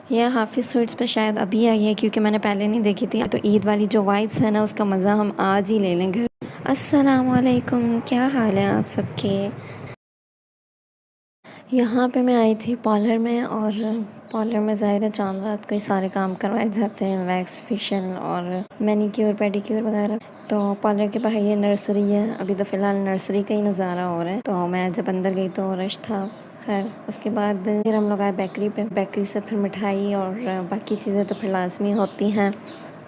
ये हाफ़िज़ स्वीट्स पे शायद अभी आई है क्योंकि मैंने पहले नहीं देखी थी। तो ईद वाली जो वाइब्स है ना उसका मज़ा हम आज ही ले लें घर। अस्सलाम वालेकुम, क्या हाल है आप सबके। यहाँ पे मैं आई थी पार्लर में, और पार्लर में ज़ाहिर है चांद रात को ही सारे काम करवाए जाते हैं, वैक्स फेशियल और मैनीक्योर पेडिक्योर वगैरह। तो पार्लर के बाहर ये नर्सरी है, अभी तो फ़िलहाल नर्सरी का ही नज़ारा हो रहा है। तो मैं जब अंदर गई तो रश था। खैर उसके बाद फिर हम लोग आए बेकरी पे। बेकरी से फिर मिठाई और बाकी चीज़ें तो फिर लाजमी होती हैं।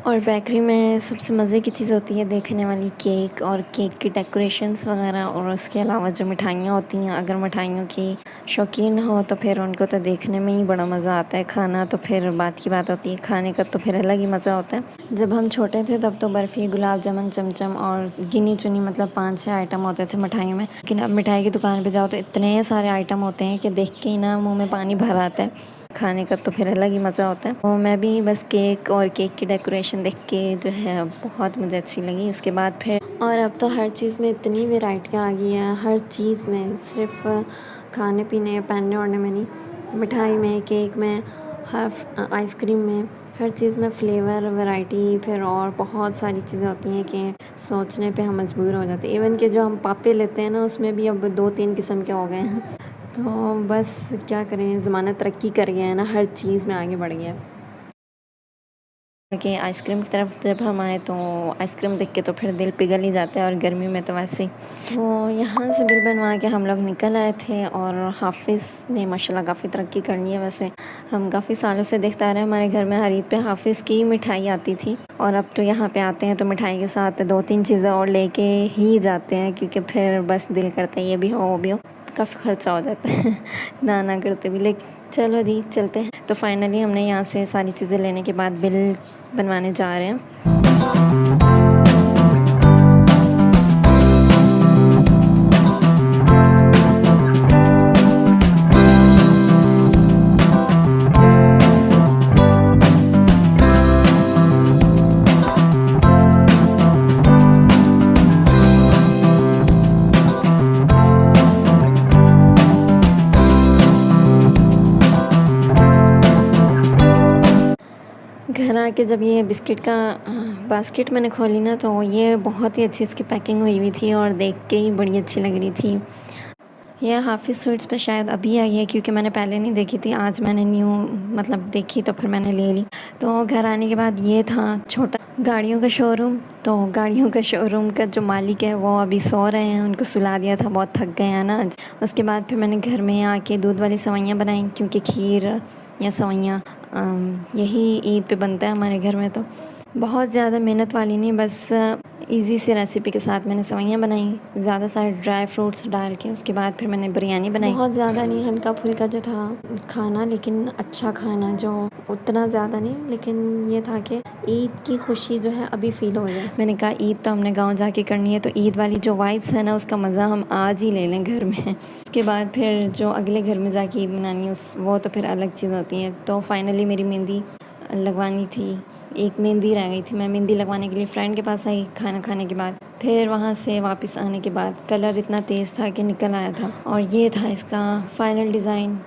और बेकरी में सबसे मज़े की चीज़ होती है देखने वाली केक और केक की डेकोरेशंस वगैरह, और उसके अलावा जो मिठाइयाँ होती हैं। अगर मिठाइयों की शौकीन हो तो फिर उनको तो देखने में ही बड़ा मज़ा आता है। खाना तो फिर बात की बात होती है, खाने का तो फिर अलग ही मज़ा होता है। जब हम छोटे थे तब तो बर्फ़ी, गुलाब जामुन, चमचम और गिनी चुनी मतलब 5-6 आइटम होते थे मिठाइयों में। लेकिन अब मिठाई की दुकान पे जाओ तो इतने सारे आइटम होते हैं कि देख के ही ना मुँह में पानी भर आता है। खाने का तो फिर अलग ही मज़ा होता है। तो मैं भी बस केक और केक की डेकोरेशन देख के जो है बहुत मुझे अच्छी लगी। उसके बाद फिर और अब तो हर चीज़ में इतनी वैरायटियाँ आ गई हैं, हर चीज़ में, सिर्फ खाने पीने पहनने ओढ़ने में नहीं, मिठाई में, केक में, हर आइसक्रीम में, हर चीज़ में फ्लेवर वैरायटी फिर और बहुत सारी चीज़ें होती हैं कि सोचने पे हम मजबूर हो जाते हैं। इवन कि जो हम पापे लेते हैं ना उसमें भी अब 2-3 किस्म के हो गए हैं। तो बस क्या करें, ज़माना तरक्की कर गया है ना, हर चीज़ में आगे बढ़ गया है। कि आइसक्रीम की तरफ जब हम आए तो आइसक्रीम देख के तो फिर दिल पिघल ही जाता है, और गर्मी में तो वैसे ही। तो यहाँ से बिल बनवा के हम लोग निकल आए थे, और हाफ़िज़ ने माशाल्लाह काफ़ी तरक्की कर ली है। वैसे हम काफ़ी सालों से देखते आ रहे हैं, हमारे घर में हर ईद पे हाफ़िज़ की मिठाई आती थी, और अब तो यहाँ पे आते हैं तो मिठाई के साथ 2-3 चीज़ें और लेके ही जाते हैं, क्योंकि फिर बस दिल करता है ये भी हो वो भी हो। काफ़ी ख़र्चा हो जाता है ना करते भी। लेकिन चलो जी चलते हैं। तो फाइनली हमने यहाँ से सारी चीज़ें लेने के बाद बिल बनवाने जा रहे हैं। घर आके जब ये बिस्किट का बास्केट मैंने खोली ना, तो ये बहुत ही अच्छी इसकी पैकिंग हुई हुई थी, और देख के ही बड़ी अच्छी लग रही थी। ये हाफ़िज़ स्वीट्स पे शायद अभी आई है क्योंकि मैंने पहले नहीं देखी थी। आज मैंने न्यू मतलब देखी तो फिर मैंने ले ली। तो घर आने के बाद ये था छोटा गाड़ियों का शोरूम। तो गाड़ियों का शोरूम का जो मालिक है वो अभी सो रहे हैं, उनको सुला दिया था, बहुत थक गए हैं ना आज। उसके बाद फिर मैंने घर में आके दूध वाली सेवइयाँ बनाई, क्योंकि खीर या सेवइयाँ यही ईद पे बनता है हमारे घर में। तो बहुत ज़्यादा मेहनत वाली नहीं, बस इजी सी रेसिपी के साथ मैंने सेवइयाँ बनाई, ज़्यादा सारे ड्राई फ्रूट्स डाल के। उसके बाद फिर मैंने बिरयानी बनाई। बहुत ज़्यादा नहीं, हल्का फुल्का जो था खाना, लेकिन अच्छा खाना, जो उतना ज़्यादा नहीं, लेकिन ये था कि ईद की खुशी जो है अभी फ़ील हो जाए। मैंने कहा ईद तो हमने गाँव जाके करनी है, तो ईद वाली जो वाइब्स है ना उसका मज़ा हम आज ही ले लें घर में। उसके बाद फिर जो अगले घर में जाके ईद मनानी है उस वो तो फिर अलग चीज़ होती है। तो फाइनली मेरी मेहंदी लगवानी थी, एक मेहंदी रह गई थी। मैं मेहंदी लगवाने के लिए फ्रेंड के पास आई खाना खाने के बाद। फिर वहाँ से वापस आने के बाद कलर इतना तेज़ था कि निकल आया था, और ये था इसका फाइनल डिज़ाइन।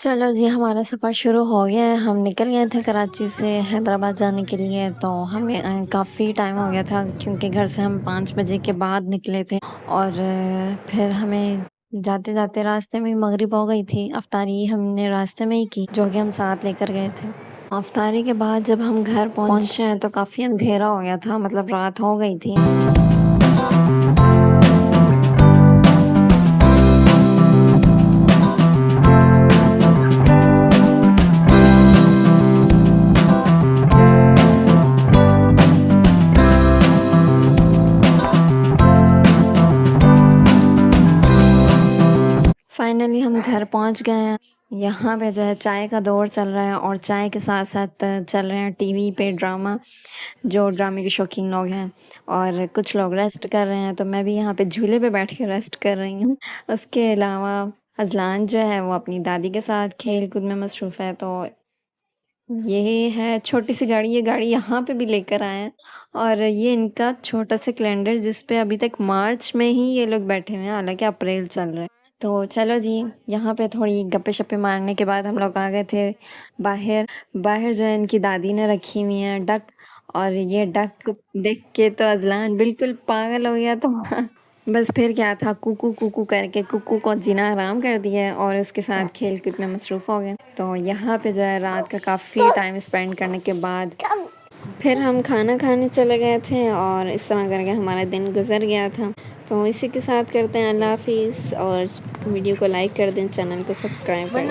चलो जी, हमारा सफ़र शुरू हो गया है। हम निकल गए थे कराची से हैदराबाद जाने के लिए। तो हमें काफ़ी टाइम हो गया था, क्योंकि घर से हम 5 बजे के बाद निकले थे, और फिर हमें जाते-जाते रास्ते में मगरिब हो गई थी। अफ्तारी हमने रास्ते में ही की, जो कि हम साथ लेकर गए थे। अफ्तारी के बाद जब हम घर पहुँचे तो काफ़ी अंधेरा हो गया था, मतलब रात हो गई थी। फाइनली हम घर पहुंच गए हैं। यहाँ पे जो है चाय का दौर चल रहा है, और चाय के साथ साथ चल रहे हैं टीवी पे ड्रामा, जो ड्रामे के शौकीन लोग हैं। और कुछ लोग रेस्ट कर रहे हैं, तो मैं भी यहाँ पे झूले पे बैठ के रेस्ट कर रही हूँ। उसके अलावा अजलान जो है वो अपनी दादी के साथ खेल कूद में मसरूफ़ है। तो ये है छोटी सी गाड़ी, ये गाड़ी यहाँ पे भी लेकर आए हैं और ये इनका छोटा सा कैलेंडर जिस पे अभी तक मार्च में ही ये लोग बैठे हुए हैं, हालांकि अप्रैल चल रहा है। तो चलो जी, यहाँ पे थोड़ी गप्पे शप्पे मारने के बाद हम लोग आ गए थे बाहर। बाहर जो है इनकी दादी ने रखी हुई है डक, और ये डक देख के तो अजलान बिल्कुल पागल हो गया। तो बस फिर क्या था, कुकू कुकू करके कुकू को जीना हराम कर दिया है और उसके साथ खेल कूद में मसरूफ़ हो गए। तो यहाँ पे जो है रात का काफ़ी टाइम स्पेंड करने के बाद फिर हम खाना खाने चले गए थे और इस तरह करके हमारा दिन गुजर गया था। तो इसी के साथ करते हैं अल्लाह हाफिज़, और वीडियो को लाइक कर दें, चैनल को सब्सक्राइब कर दें।